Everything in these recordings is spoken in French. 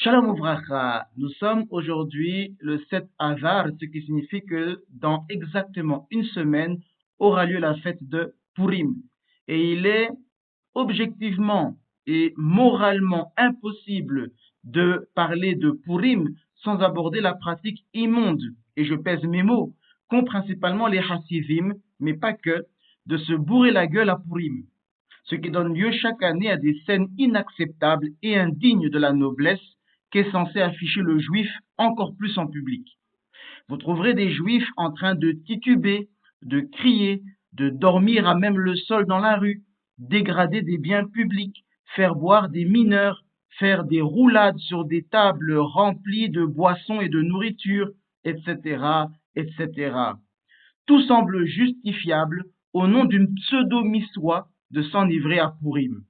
Shalom Ouvracha, nous sommes aujourd'hui le 7 Adar, ce qui signifie que dans exactement une semaine aura lieu la fête de Purim. Et il est objectivement et moralement impossible de parler de Purim sans aborder la pratique immonde, et je pèse mes mots, qu'ont principalement les Hasidim, mais pas que, de se bourrer la gueule à Purim. Ce qui donne lieu chaque année à des scènes inacceptables et indignes de la noblesse qu'est censé afficher le juif encore plus en public. Vous trouverez des juifs en train de tituber, de crier, de dormir à même le sol dans la rue, dégrader des biens publics, faire boire des mineurs, faire des roulades sur des tables remplies de boissons et de nourriture, etc., etc. Tout semble justifiable au nom d'une pseudo-miswa de s'enivrer à Purim.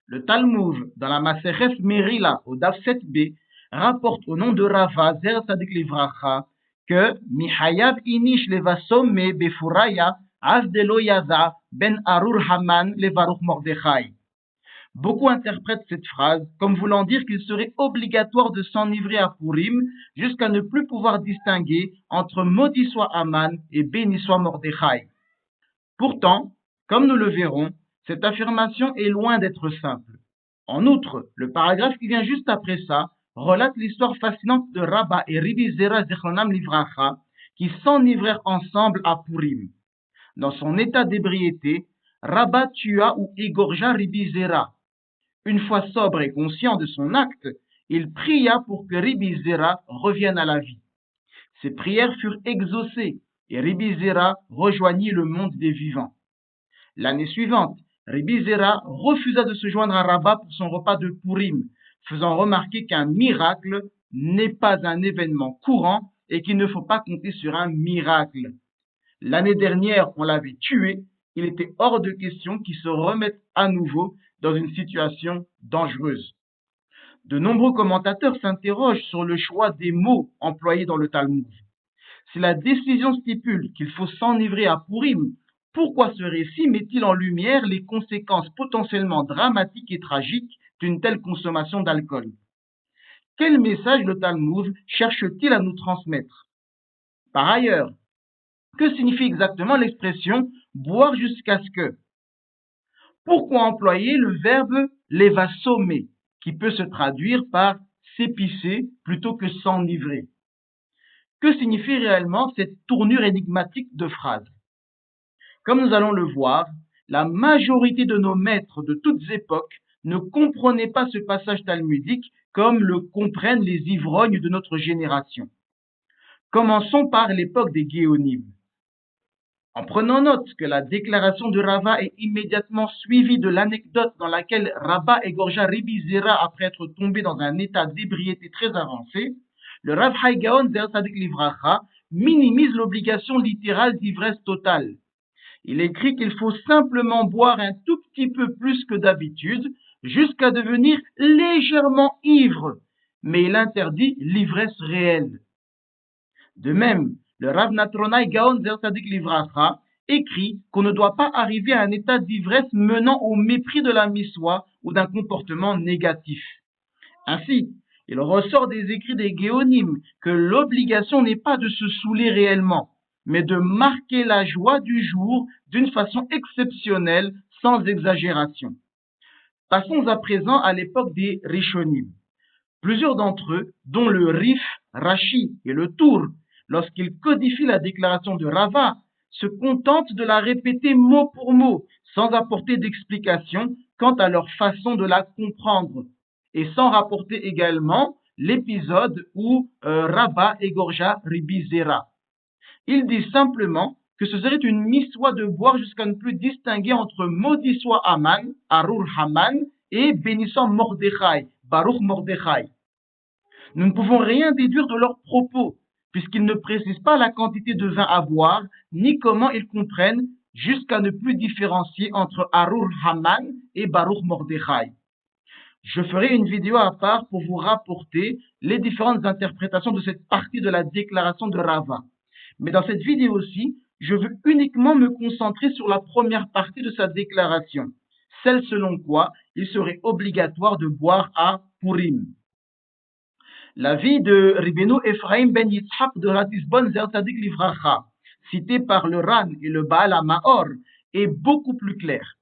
Le Talmud, dans la Masechet Merila, au Daf 7b, rapporte au nom de Rava, Zer Sadik Livracha, que Mihayav Inish Levasome Befuraya, Avdelo Yaza, Ben Arur Haman Levaruch Mordechai. Beaucoup interprètent cette phrase comme voulant dire qu'il serait obligatoire de s'enivrer à Purim jusqu'à ne plus pouvoir distinguer entre maudit soit Haman et béni soit Mordechai. Pourtant, comme nous le verrons, cette affirmation est loin d'être simple. En outre, le paragraphe qui vient juste après ça relate l'histoire fascinante de Rabba et Ribi Zera Zechronam Livracha qui s'enivrèrent ensemble à Purim. Dans son état d'ébriété, Rabba tua ou égorgea Ribi Zera. Une fois sobre et conscient de son acte, il pria pour que Ribi Zera revienne à la vie. Ses prières furent exaucées et Ribi Zera rejoignit le monde des vivants. L'année suivante, Ribi Zera refusa de se joindre à Rabba pour son repas de Purim, faisant remarquer qu'un miracle n'est pas un événement courant et qu'il ne faut pas compter sur un miracle. L'année dernière, on l'avait tué, il était hors de question qu'il se remette à nouveau dans une situation dangereuse. De nombreux commentateurs s'interrogent sur le choix des mots employés dans le Talmud. Si la décision stipule qu'il faut s'enivrer à Purim, pourquoi ce récit met-il en lumière les conséquences potentiellement dramatiques et tragiques d'une telle consommation d'alcool? Quel message le Talmud cherche-t-il à nous transmettre? Par ailleurs, que signifie exactement l'expression « boire jusqu'à ce que » ? Pourquoi employer le verbe « levasome » qui peut se traduire par « s'épicer » plutôt que « s'enivrer » ? Que signifie réellement cette tournure énigmatique de phrase? Comme nous allons le voir, la majorité de nos maîtres de toutes époques ne comprenaient pas ce passage talmudique comme le comprennent les ivrognes de notre génération. Commençons par l'époque des Géonim. En prenant note que la déclaration de Rava est immédiatement suivie de l'anecdote dans laquelle Rabba égorgea Ribi Zera après être tombé dans un état d'ébriété très avancé, le Rav Hai Gaon Zer Sadik Livracha minimise l'obligation littérale d'ivresse totale. Il écrit qu'il faut simplement boire un tout petit peu plus que d'habitude jusqu'à devenir légèrement ivre, mais il interdit l'ivresse réelle. De même, le Rav Natronai Gaon Zer Sadik Livracha écrit qu'on ne doit pas arriver à un état d'ivresse menant au mépris de la miswa ou d'un comportement négatif. Ainsi, il ressort des écrits des Géonim que l'obligation n'est pas de se saouler réellement, mais de marquer la joie du jour d'une façon exceptionnelle, sans exagération. Passons à présent à l'époque des Rishonim. Plusieurs d'entre eux, dont le Rif, Rashi et le Tour, lorsqu'ils codifient la déclaration de Rava, se contentent de la répéter mot pour mot, sans apporter d'explication quant à leur façon de la comprendre, et sans rapporter également l'épisode où Rabba égorgea Ribi Zera. Il dit simplement que ce serait une miswa de boire jusqu'à ne plus distinguer entre maudit soit Aman, Arur Haman, et bénissant Mordechai, Baruch Mordechai. Nous ne pouvons rien déduire de leurs propos, puisqu'ils ne précisent pas la quantité de vin à boire, ni comment ils comprennent, jusqu'à ne plus différencier entre Arur Haman et Baruch Mordechai. Je ferai une vidéo à part pour vous rapporter les différentes interprétations de cette partie de la déclaration de Rava. Mais dans cette vidéo-ci, je veux uniquement me concentrer sur la première partie de sa déclaration, celle selon quoi il serait obligatoire de boire à Purim. L'avis de Ribbeinu Ephraim ben Yitzhak de Ratisbon Zer Tzadik Livracha, cité par le Ran et le Baal HaMaor, est beaucoup plus clair.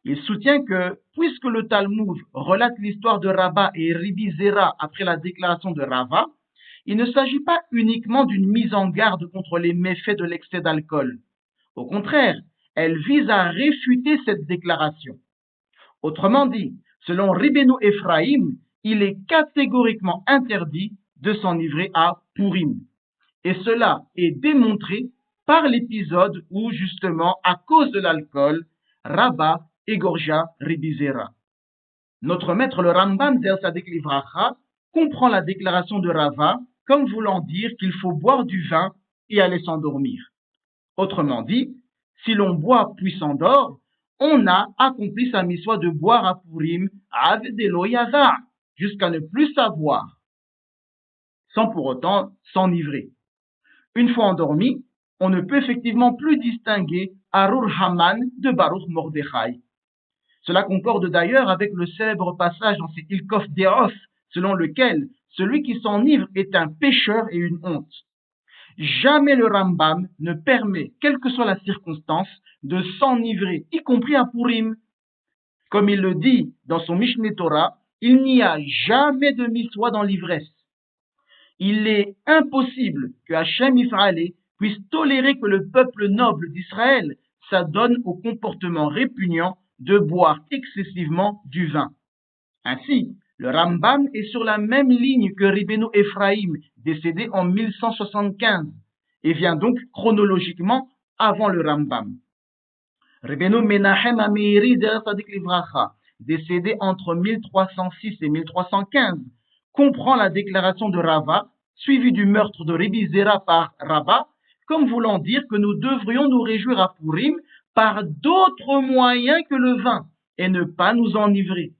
Il soutient que, puisque le Talmud relate l'histoire de Rabba et Ribi Zera après la déclaration de Rava, il ne s'agit pas uniquement d'une mise en garde contre les méfaits de l'excès d'alcool. Au contraire, elle vise à réfuter cette déclaration. Autrement dit, selon Ribbeinu Ephraim, il est catégoriquement interdit de s'enivrer à Purim. Et cela est démontré par l'épisode où, justement, à cause de l'alcool, Rabba égorgea Ribi Zera. Notre maître, le Rambam Zer Tzadik Livracha, comprend la déclaration de Rava comme voulant dire qu'il faut boire du vin et aller s'endormir. Autrement dit, si l'on boit puis s'endort, on a accompli sa miswa de boire à Purim Avdelo Yaza, jusqu'à ne plus savoir, sans pour autant s'enivrer. Une fois endormi, on ne peut effectivement plus distinguer Arur Haman de Baruch Mordechai. Cela concorde d'ailleurs avec le célèbre passage dans ces Ilkof Deof, selon lequel celui qui s'enivre est un pécheur et une honte. Jamais le Rambam ne permet, quelle que soit la circonstance, de s'enivrer, y compris à Purim. Comme il le dit dans son Mishneh Torah, il n'y a jamais de miswa dans l'ivresse. Il est impossible que Hachem Yisraël puisse tolérer que le peuple noble d'Israël s'adonne au comportement répugnant de boire excessivement du vin. Ainsi, le Rambam est sur la même ligne que Ribbeinu Ephraim, décédé en 1175, et vient donc chronologiquement avant le Rambam. Ribbeinu Menachem HaMeiri Zer Tzadik Livracha, décédé entre 1306 et 1315, comprend la déclaration de Rava, suivie du meurtre de Ribi Zera par Rabba, comme voulant dire que nous devrions nous réjouir à Purim par d'autres moyens que le vin, et ne pas nous enivrer.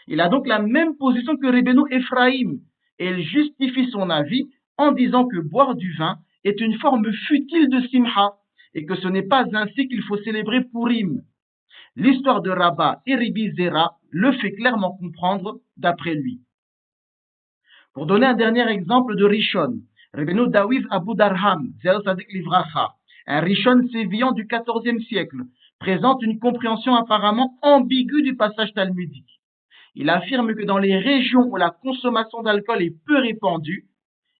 Il a donc la même position que Ribbeinu Ephraim, et il justifie son avis en disant que boire du vin est une forme futile de simha, et que ce n'est pas ainsi qu'il faut célébrer Purim. L'histoire de Rabba et Ribi Zera le fait clairement comprendre d'après lui. Pour donner un dernier exemple de Rishon, Ribbeinu David Abu Darham, Zer Tzadik Livracha, un Rishon sévillan du XIVe siècle, présente une compréhension apparemment ambiguë du passage talmudique. Il affirme que dans les régions où la consommation d'alcool est peu répandue,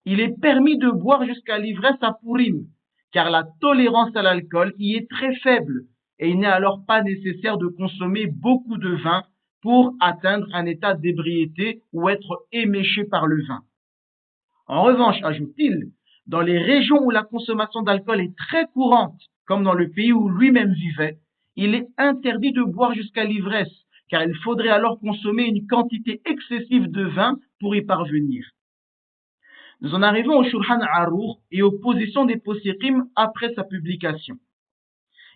il est permis de boire jusqu'à l'ivresse à Purim, car la tolérance à l'alcool y est très faible, et il n'est alors pas nécessaire de consommer beaucoup de vin pour atteindre un état d'ébriété ou être éméché par le vin. En revanche, ajoute-t-il, dans les régions où la consommation d'alcool est très courante, comme dans le pays où lui-même vivait, il est interdit de boire jusqu'à l'ivresse, car il faudrait alors consommer une quantité excessive de vin pour y parvenir. Nous en arrivons au Shulchan Aruch et aux positions des Poseriim après sa publication.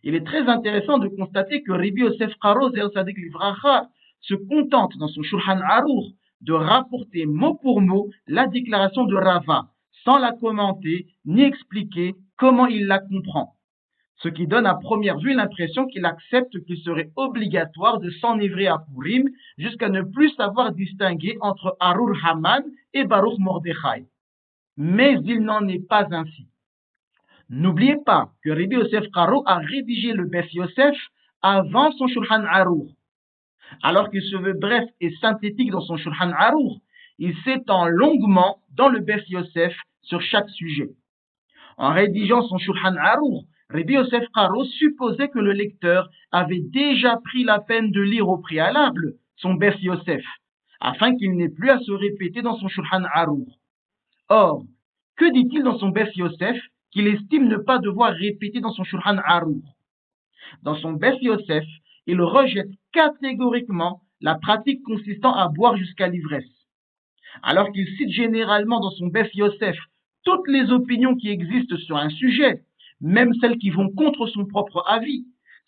Il est très intéressant de constater que Rabbi Yosef Karo Zer Tzadik Livracha se contente dans son Shulchan Aruch de rapporter mot pour mot la déclaration de Rava, sans la commenter ni expliquer comment il la comprend. Ce qui donne à première vue l'impression qu'il accepte qu'il serait obligatoire de s'enivrer à Purim jusqu'à ne plus savoir distinguer entre Arur Haman et Baruch Mordechai. Mais il n'en est pas ainsi. N'oubliez pas que Rabbi Yosef Karo a rédigé le Beth Yosef avant son Shulchan Aruch. Alors qu'il se veut bref et synthétique dans son Shulchan Aruch, il s'étend longuement dans le Beth Yosef sur chaque sujet. En rédigeant son Shulchan Aruch, Rabbi Yosef Karo supposait que le lecteur avait déjà pris la peine de lire au préalable son Beth Yosef, afin qu'il n'ait plus à se répéter dans son Shulchan Aruch. Or, que dit-il dans son Beth Yosef qu'il estime ne pas devoir répéter dans son Shulchan Aruch? Dans son Beth Yosef, il rejette catégoriquement la pratique consistant à boire jusqu'à l'ivresse. Alors qu'il cite généralement dans son Beth Yosef toutes les opinions qui existent sur un sujet, même celles qui vont contre son propre avis,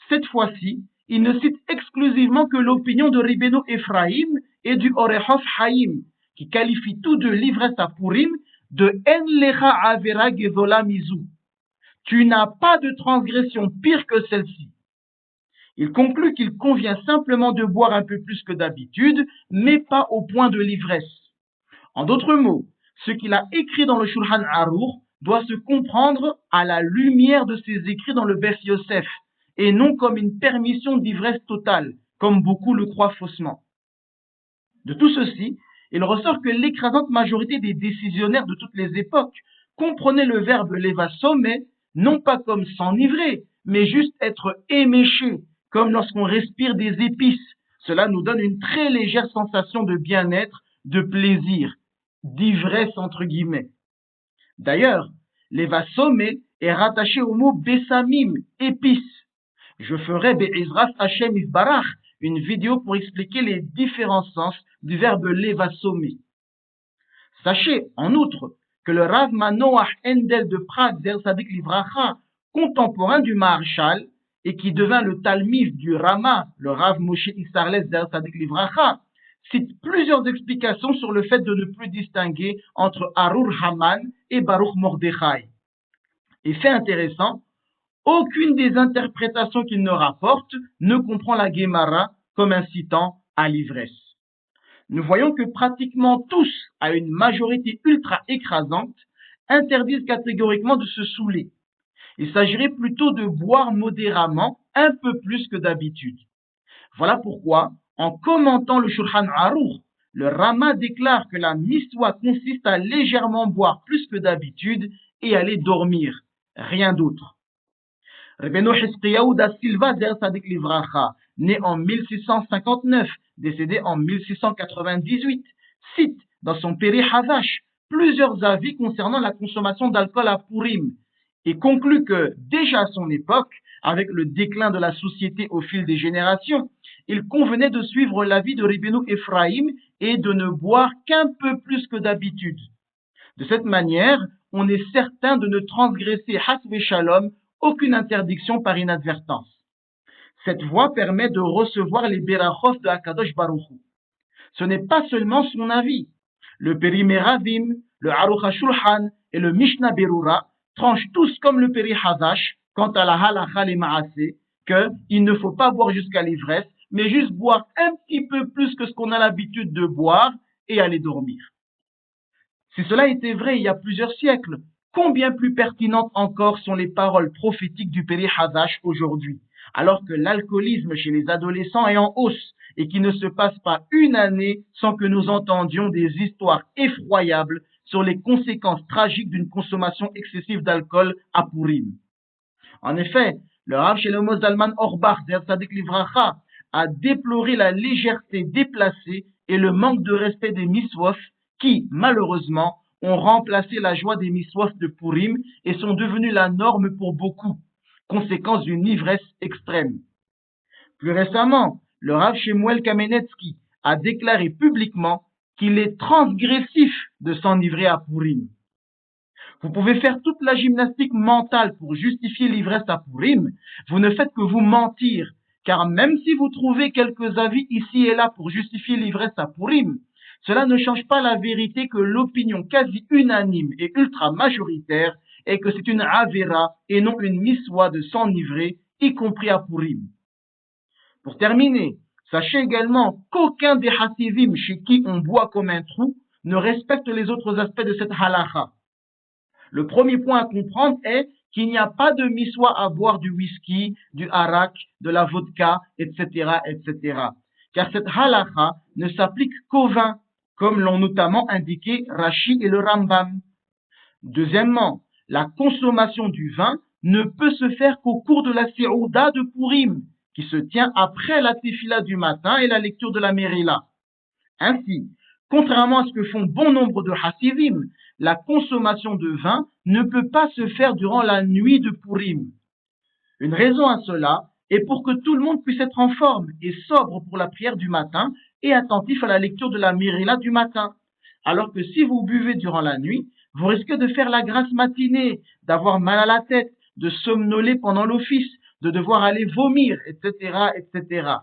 cette fois-ci, il ne cite exclusivement que l'opinion de Ribbeinu Ephraim et du Orehof Haïm, qui qualifient tous deux l'ivresse à Purim de En lecha avera gedola mizu. Tu n'as pas de transgression pire que celle-ci. Il conclut qu'il convient simplement de boire un peu plus que d'habitude, mais pas au point de l'ivresse. En d'autres mots, ce qu'il a écrit dans le Shulchan Aruch doit se comprendre à la lumière de ses écrits dans le Beth Yosef, et non comme une permission d'ivresse totale, comme beaucoup le croient faussement. De tout ceci, il ressort que l'écrasante majorité des décisionnaires de toutes les époques comprenaient le verbe levasomé non pas comme s'enivrer, mais juste être éméché, comme lorsqu'on respire des épices. Cela nous donne une très légère sensation de bien-être, de plaisir, d'ivresse entre guillemets. D'ailleurs, levasomé est rattaché au mot bessamim, épices. Je ferai be'izras Hashem Isbarach une vidéo pour expliquer les différents sens du verbe levasomé. Sachez, en outre, que le Rav Manoach Endel de Prague, Zer Sadik Livracha, contemporain du Maharshal, et qui devint le Talmid du Rama, le Rav Moshe Isarles Zer Sadik Livracha, cite plusieurs explications sur le fait de ne plus distinguer entre Arur Haman et Baruch Mordechai. Et fait intéressant, aucune des interprétations qu'il ne rapporte ne comprend la Gemara comme incitant à l'ivresse. Nous voyons que pratiquement tous, à une majorité ultra écrasante, interdisent catégoriquement de se saouler. Il s'agirait plutôt de boire modérément, un peu plus que d'habitude. Voilà pourquoi, en commentant le Shulchan Aruch, le Rama déclare que la miswa consiste à légèrement boire plus que d'habitude et aller dormir, rien d'autre. Rebbeinu Hiskiyahu da Silva Zer Sadik Livracha, né en 1659, décédé en 1698, cite dans son Peri Havash plusieurs avis concernant la consommation d'alcool à Purim et conclut que déjà à son époque, avec le déclin de la société au fil des générations, il convenait de suivre l'avis de Ribbeinu Ephraim et de ne boire qu'un peu plus que d'habitude. De cette manière, on est certain de ne transgresser Hasve Shalom aucune interdiction par inadvertance. Cette voie permet de recevoir les berachot de Hakadosh Baruch Hu. Ce n'est pas seulement son avis. Le Peri Meravim, le Aruch HaShulchan et le Mishnah Berura tranchent tous comme le Peri Havash quant à la halacha les maaseh, qu'il ne faut pas boire jusqu'à l'ivresse, mais juste boire un petit peu plus que ce qu'on a l'habitude de boire et aller dormir. Si cela était vrai il y a plusieurs siècles, combien plus pertinentes encore sont les paroles prophétiques du Peri Havash aujourd'hui, alors que l'alcoolisme chez les adolescents est en hausse et qu'il ne se passe pas une année sans que nous entendions des histoires effroyables sur les conséquences tragiques d'une consommation excessive d'alcool à Purim. En effet, le Rav Shlomo Zalman Auerbach Zer Sadik Livracha a déploré la légèreté déplacée et le manque de respect des miswot qui, malheureusement, ont remplacé la joie des miswot de Purim et sont devenus la norme pour beaucoup, conséquence d'une ivresse extrême. Plus récemment, le Rav Shemuel Kamenetsky a déclaré publiquement qu'il est transgressif de s'enivrer à Purim. Vous pouvez faire toute la gymnastique mentale pour justifier l'ivresse à Purim, vous ne faites que vous mentir, car même si vous trouvez quelques avis ici et là pour justifier l'ivresse à Purim, cela ne change pas la vérité que l'opinion quasi unanime et ultra majoritaire est que c'est une avera et non une miswa de s'enivrer, y compris à Purim. Pour terminer, sachez également qu'aucun des hassivim chez qui on boit comme un trou ne respecte les autres aspects de cette halacha. Le premier point à comprendre est qu'il n'y a pas de miswa à boire du whisky, du harak, de la vodka, etc., etc. car cette halakha ne s'applique qu'au vin, comme l'ont notamment indiqué Rashi et le Rambam. Deuxièmement, la consommation du vin ne peut se faire qu'au cours de la Seouda de Purim, qui se tient après la Tefila du matin et la lecture de la Mérila. Ainsi, contrairement à ce que font bon nombre de Hassidim, la consommation de vin ne peut pas se faire durant la nuit de Purim. Une raison à cela est pour que tout le monde puisse être en forme et sobre pour la prière du matin et attentif à la lecture de la Mérila du matin. Alors que si vous buvez durant la nuit, vous risquez de faire la grasse matinée, d'avoir mal à la tête, de somnoler pendant l'office, de devoir aller vomir, etc., etc.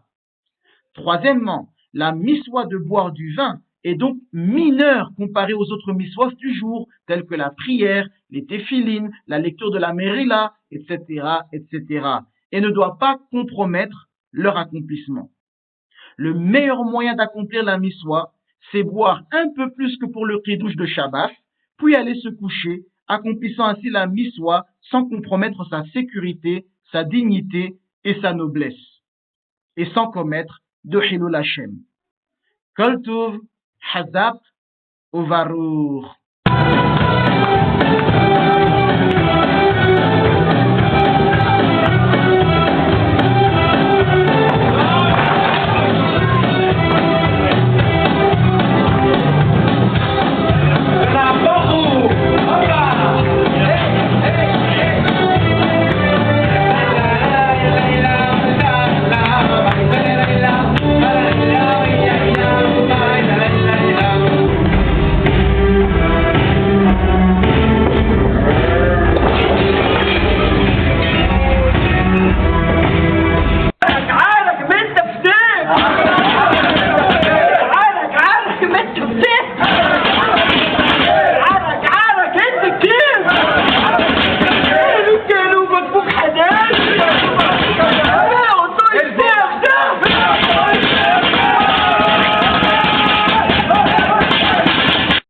Troisièmement, la miswa de boire du vin est donc mineure comparée aux autres miswas du jour, telles que la prière, les téphilines, la lecture de la Mérila, etc., etc., et ne doit pas compromettre leur accomplissement. Le meilleur moyen d'accomplir la miswa, c'est boire un peu plus que pour le kiddush de Shabbat, puis aller se coucher, accomplissant ainsi la miswa sans compromettre sa sécurité, sa dignité et sa noblesse, et sans commettre de Hilul Hashem. Kol Tov, Hazak, Uvaruch.